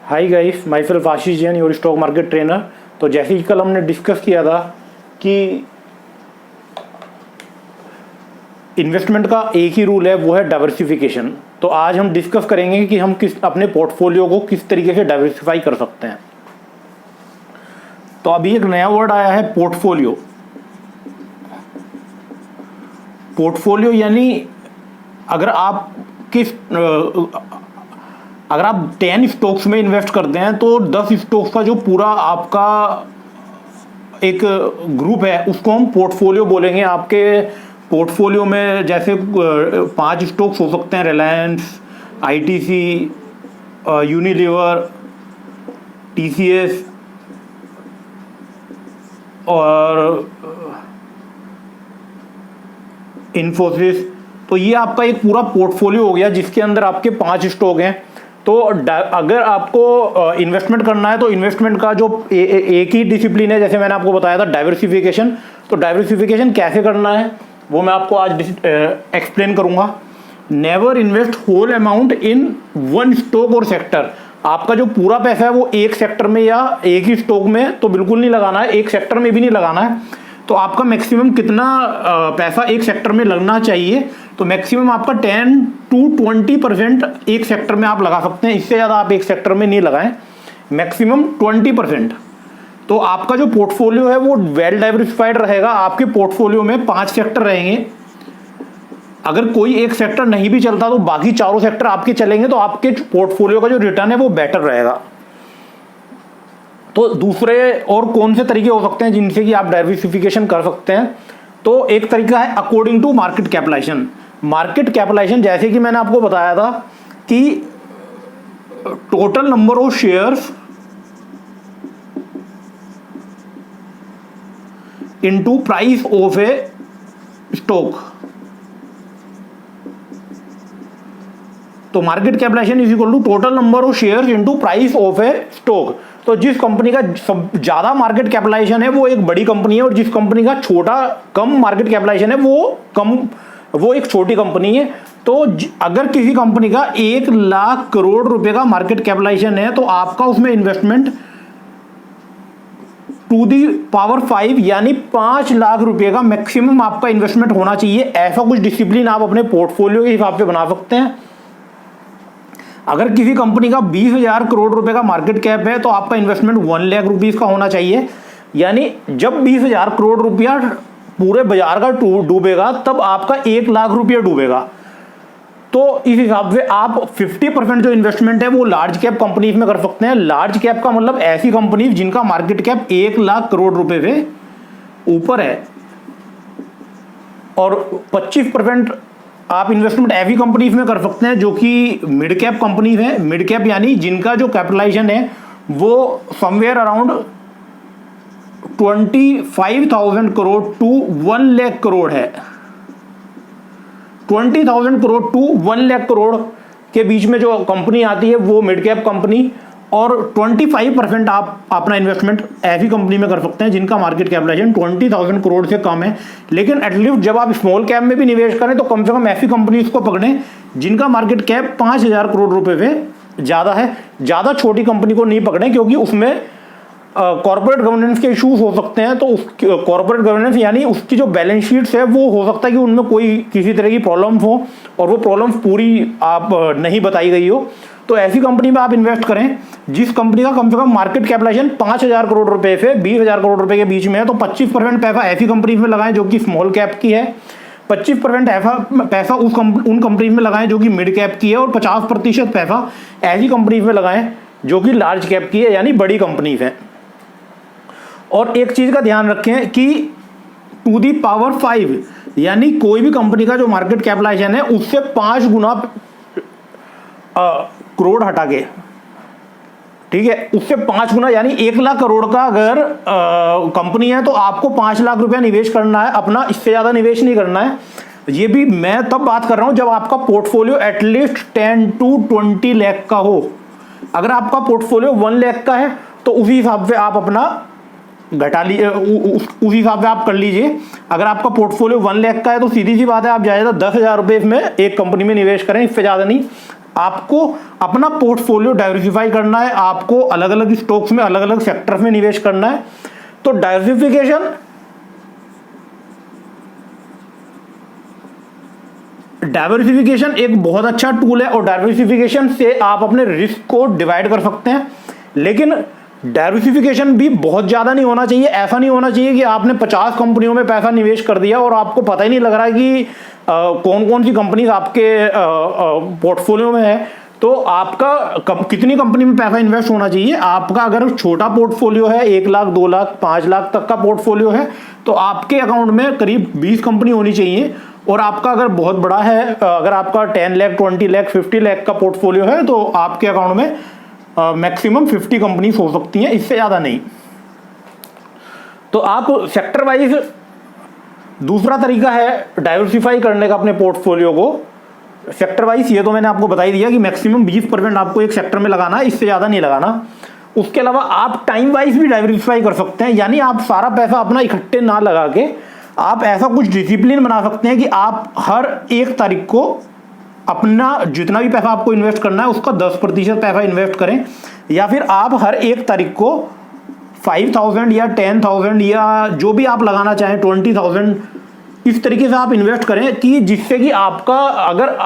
Hi guys, my self Ashish Jain, your stock market trainer. तो जैसे कि कल हमने डिस्कस किया था कि इन्वेस्टमेंट का एक ही रूल है, वो है डाइवर्सिफिकेशन। तो आज हम डिस्कस करेंगे कि हम अपने पोर्टफोलियो को किस तरीके से डाइवर्सिफाई कर सकते हैं। तो अभी एक नया वर्ड आया है, पोर्टफोलियो। पोर्टफोलियो यानी अगर आप 10 स्टॉक्स में इन्वेस्ट करते हैं तो 10 स्टॉक्स का जो पूरा आपका एक ग्रुप है उसको हम पोर्टफोलियो बोलेंगे। आपके पोर्टफोलियो में जैसे 5 स्टॉक्स हो सकते हैं, रिलायंस, आईटीसी, यूनिलीवर, टीसीएस और इन्फोसिस। तो ये आपका एक पूरा पोर्टफोलियो हो गया जिसके अंदर आपके 5 स्टॉक हैं। तो अगर आपको इन्वेस्टमेंट करना है तो इन्वेस्टमेंट का जो एक ही डिसिप्लिन है, जैसे मैंने आपको बताया था डाइवर्सिफिकेशन। तो डाइवर्सिफिकेशन कैसे करना है वो मैं आपको आज एक्सप्लेन करूंगा। Never invest whole amount in one stock और सेक्टर। आपका जो पूरा पैसा है वो एक सेक्टर में या एक ही स्टॉक में तो बिल्कुल नहीं लगाना है, एक सेक्टर में भी नहीं लगाना है। तो आपका मैक्सिमम कितना पैसा एक सेक्टर में लगना चाहिए, तो मैक्सिमम आपका 10 to 20% एक सेक्टर में आप लगा सकते हैं। इससे ज़्यादा आप एक सेक्टर में नहीं लगाएं, मैक्सिमम 20%। तो आपका जो पोर्टफोलियो है वो वेल डाइवर्सिफाइड रहेगा। आपके पोर्टफोलियो में 5 सेक्टर रहेंगे। अगर कोई एक सेक्टर नहीं भी चलता तो बाकी चारों सेक्टर आपके चलेंगे, तो आपके पोर्टफोलियो का जो रिटर्न है वो बेटर रहेगा। तो दूसरे और कौन से तरीके हो सकते हैं जिनसे कि आप डाइवर्सिफिकेशन कर सकते हैं? तो एक तरीका है according to market capitalisation. Market capitalisation जैसे कि मैंने आपको बताया था कि total number of shares into price of a stock. तो market capitalisation is equal to total number of shares into price of a stock. तो जिस कंपनी का ज्यादा मार्केट कैपिटलाइजेशन है वो एक बड़ी कंपनी है, और जिस कंपनी का कम मार्केट कैपिटलाइजेशन है वो एक छोटी कंपनी है। तो अगर किसी कंपनी का 1 लाख करोड़ रुपए का मार्केट कैपिटलाइजेशन है तो आपका उसमें इन्वेस्टमेंट टू दी पावर 5 यानी 5 लाख रुपए का मैक्सिमम आपका इन्वेस्टमेंट होना चाहिए। ऐसा कुछ डिसिप्लिन आप अपने पोर्टफोलियो के हिसाब से बना सकते हैं। अगर किसी कंपनी का 20,000 करोड़ रुपए का मार्केट कैप है तो आपका इन्वेस्टमेंट 1 लाख रुपीस का होना चाहिए। यानी जब 20,000 करोड़ रुपया पूरे बाजार का डूबेगा तब आपका 1 लाख रुपया डूबेगा। तो इस हिसाब से आप 50% जो इन्वेस्टमेंट है वो लार्ज कैप कंपनीज में कर सकते हैं। लार्ज कैप का मतलब ऐसी कंपनीज जिनका मार्केट कैप 1 लाख करोड़ रुपए से ऊपर है, और 25% आप इन्वेस्टमेंट ऐसी कंपनीज में कर सकते हैं जो कि मिड कैप कंपनीज है। मिड कैप यानी जिनका जो कैपिटलाइजेशन है वो somewhere around 25,000 crore to 1 lakh crore है। 20,000 करोड़ टू 1 लाख करोड़ के बीच में जो कंपनी आती है वो मिड कैप कंपनी, और 25% आप अपना इन्वेस्टमेंट ऐसी कंपनी में कर सकते हैं जिनका मार्केट कैपिटलाइजेशन 20,000 करोड़ से कम है। लेकिन एटलीस्ट जब आप स्मॉल कैप में भी निवेश करें तो कम से कम ऐसी कंपनीज को पकड़ें जिनका मार्केट कैप 5,000 करोड़ रुपए से ज़्यादा है। ज़्यादा छोटी कंपनी को नहीं पकड़ें क्योंकि उसमें कॉर्पोरेट गवर्नेंस के इश्यूज हो सकते हैं। तो उस कॉर्पोरेट गवर्नेंस यानी उसकी जो बैलेंस शीट्स है वो हो सकता है कि उनमें कोई किसी तरह की प्रॉब्लम हो और वो प्रॉब्लम पूरी आप नहीं बताई गई हो। तो ऐसी कंपनी में आप इन्वेस्ट करें जिस कंपनी का कम से कम मार्केट कैपिटलाइजेशन 5,000 करोड़ रुपए से 20,000 करोड़ रुपए के बीच में है। तो 25% पैसा ऐसी कंपनी में लगाएं जो कि स्मॉल कैप की है, 25% पैसा उन कंपनी में लगाएं जो कि मिड कैप की है, और 50% पैसा ऐसी कंपनी में लगाएं जो कि लार्ज कैप की है यानी बड़ी कंपनीज हैं। और एक चीज का ध्यान रखें कि टू दी पावर 5 यानी कोई भी कंपनी का जो मार्केट कैपिटलाइजेशन है उससे 5 गुना करोड़ हटा के, ठीक है, उससे 5 गुना यानी 1 लाख करोड़ का अगर कंपनी है तो आपको 5 लाख रुपया निवेश करना है अपना, इससे ज्यादा निवेश नहीं करना है। ये भी मैं तब बात कर रहा हूं जब आपका पोर्टफोलियो एटलीस्ट 10 to 20 लाख का हो। अगर आपका पोर्टफोलियो 1 लाख का है तो उसी हिसाब से आप अपना घटा लीजिए, उस हिसाब से आप कर लीजिए। अगर आपका पोर्टफोलियो 1 लाख का है तो सीधी सी बात है आप ज़्यादा 10,000 रुपये में एक कंपनी में निवेश करें, इससे ज़्यादा नहीं। आपको अपना पोर्टफोलियो डाइवर्सिफाई करना है, आपको अलग अलग स्टॉक्स में अलग अलग सेक्टर में निवेश करना है। तो डाइवर्सिफिकेशन एक बहुत अच्छा टूल है और डाइवर्सिफिकेशन से आप अपने रिस्क को डिवाइड कर सकते हैं। लेकिन डाइवर्सिफिकेशन भी बहुत ज़्यादा नहीं होना चाहिए। ऐसा नहीं होना चाहिए कि आपने 50 कंपनियों में पैसा निवेश कर दिया और आपको पता ही नहीं लग रहा है कि कौन कौन सी कंपनीज आपके पोर्टफोलियो में है। तो आपका कितनी कंपनी में पैसा इन्वेस्ट होना चाहिए, आपका अगर छोटा पोर्टफोलियो है 1 लाख 2 लाख 5 लाख तक का पोर्टफोलियो है तो आपके अकाउंट में करीब 20 कंपनी होनी चाहिए। और आपका अगर बहुत बड़ा है, अगर आपका 10 लाख 20 लाख 50 लाख का पोर्टफोलियो है तो आपके अकाउंट में मैक्सिमम 50 कंपनीज हो सकती हैं, इससे ज़्यादा नहीं। तो आप सेक्टर वाइज, दूसरा तरीका है डाइवर्सिफाई करने का अपने पोर्टफोलियो को सेक्टर वाइज। ये तो मैंने आपको बता ही दिया कि मैक्सिमम 20% आपको एक सेक्टर में लगाना है, इससे ज़्यादा नहीं लगाना। उसके अलावा आप टाइम वाइज भी डाइवर्सिफाई कर सकते हैं, यानी आप सारा पैसा अपना इकट्ठे ना लगा के आप ऐसा कुछ डिसिप्लिन बना सकते हैं कि आप हर 1 तारीख को अपना जितना भी पैसा आपको इन्वेस्ट करना है उसका 10% पैसा इन्वेस्ट करें, या फिर आप हर 1 तारीख को 5,000 या 10,000 या जो भी आप लगाना चाहें 20,000 इस तरीके से आप इन्वेस्ट करें कि जिससे कि आपका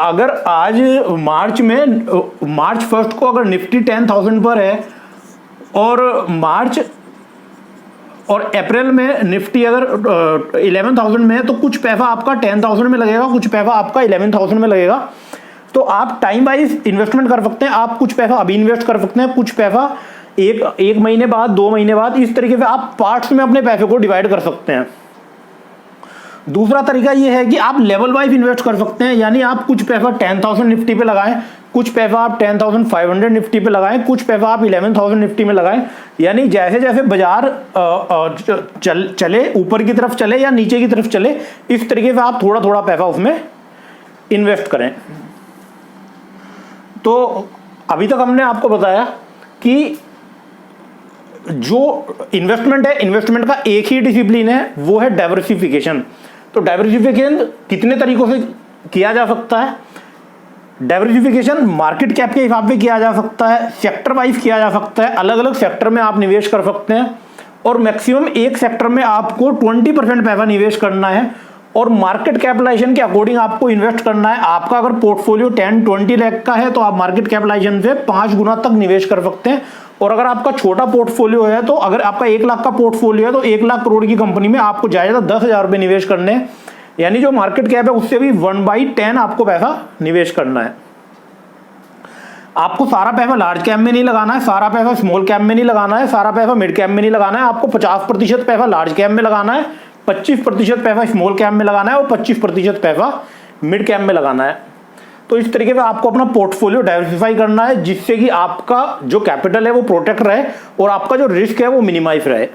अगर आज मार्च 1 को अगर निफ्टी 10,000 पर है और मार्च और अप्रैल में निफ्टी अगर 11,000 में है तो कुछ पैसा आपका 10,000 में लगेगा, कुछ पैसा आपका 11,000 में लगेगा। तो आप टाइम वाइज इन्वेस्टमेंट कर सकते हैं। आप कुछ पैसा अभी इन्वेस्ट कर सकते हैं, कुछ पैसा एक महीने बाद, 2 महीने बाद, इस तरीके से आप पार्ट्स में अपने पैसे को डिवाइड कर सकते हैं। दूसरा तरीका ये है कि आप लेवल वाइज इन्वेस्ट कर सकते हैं, यानी आप कुछ पैसा 10,000 निफ्टी पे लगाएं, कुछ पैसा आप 10,500 निफ्टी पे लगाएं, कुछ पैसा आप 11,000 निफ्टी में लगाएं। यानी जैसे जैसे बाजार चले, ऊपर की तरफ चले या नीचे की तरफ चले, इस तरीके से आप थोड़ा थोड़ा पैसा उसमें इन्वेस्ट करें। तो अभी तक हमने आपको बताया कि जो इन्वेस्टमेंट है, इन्वेस्टमेंट का एक ही डिसिप्लिन है, वो है डाइवर्सिफिकेशन। तो डाइवर्सिफिकेशन कितने तरीकों से किया जा सकता है? डाइवर्सिफिकेशन मार्केट कैप के हिसाब से किया जा सकता है, सेक्टर वाइज किया जा सकता है, अलग अलग सेक्टर में आप निवेश कर सकते हैं और मैक्सिमम एक सेक्टर में आपको 20% पैसा निवेश करना है और मार्केट कैपिटलाइजेशन के अकॉर्डिंग आपको इन्वेस्ट करना है। आपका अगर पोर्टफोलियो 10-20 लाख का है तो आप मार्केट कैपिटलाइजेशन से 5 गुना तक निवेश कर सकते हैं। और अगर आपका छोटा पोर्टफोलियो है, तो अगर आपका 1 लाख का पोर्टफोलियो है तो 1 लाख करोड़ की कंपनी में आपको ज्यादा 10,000 रुपये निवेश करने हैं, यानी जो मार्केट कैप है उससे भी 1/10 आपको पैसा निवेश करना है। आपको सारा पैसा लार्ज कैप में नहीं लगाना है, सारा पैसा स्मॉल कैप में नहीं लगाना है, सारा पैसा मिड कैप में नहीं लगाना है। आपको 50% पैसा लार्ज कैप में लगाना है, 25% पैसा स्मॉल कैप में लगाना है और 25% पैसा मिड कैप में लगाना है। तो इस तरीके से आपको अपना पोर्टफोलियो डाइवर्सिफाई करना है, जिससे कि आपका जो कैपिटल है वो प्रोटेक्ट रहे और आपका जो रिस्क है वो मिनिमाइज रहे।